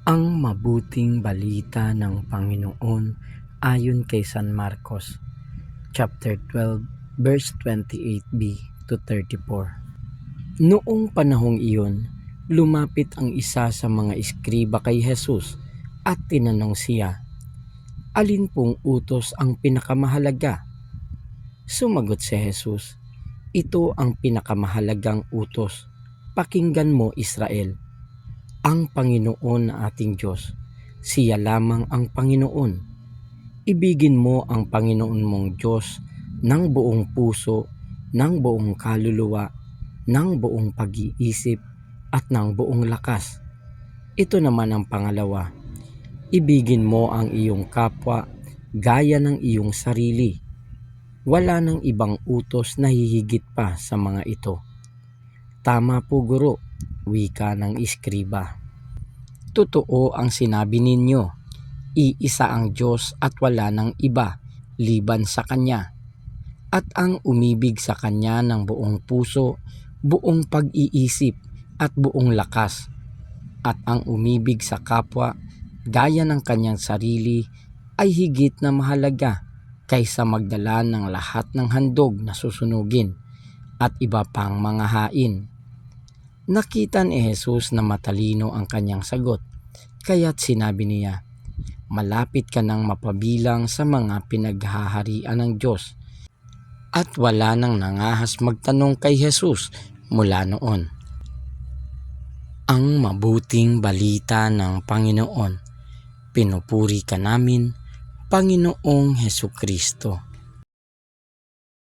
Ang mabuting balita ng Panginoon ayon kay San Marcos, chapter 12, verse 28b to 34. Noong panahong iyon, lumapit ang isa sa mga iskriba kay Jesus at tinanong siya, "Alin pong utos ang pinakamahalaga?" Sumagot si Jesus, "Ito ang pinakamahalagang utos. Pakinggan mo, Israel. Ang Panginoon na ating Diyos, siya lamang ang Panginoon. Ibigin mo ang Panginoon mong Diyos ng buong puso, ng buong kaluluwa, ng buong pag-iisip, at ng buong lakas. Ito naman ang pangalawa, ibigin mo ang iyong kapwa gaya ng iyong sarili. Wala nang ibang utos na hihigit pa sa mga ito." "Tama po, Guro," wika ng iskriba. "Totoo ang sinabi ninyo. Iisa ang Diyos at wala nang iba liban sa Kanya. At ang umibig sa Kanya ng buong puso, buong pag-iisip at buong lakas, at ang umibig sa kapwa gaya ng kanyang sarili ay higit na mahalaga kaysa magdala ng lahat ng handog na susunugin at iba pang mga hain." Nakita ni Jesus na matalino ang kanyang sagot, kaya't sinabi niya, "Malapit ka nang mapabilang sa mga pinaghaharian ng Diyos." At wala nang nangahas magtanong kay Jesus mula noon. Ang mabuting balita ng Panginoon. Pinupuri ka namin, Panginoong Hesukristo.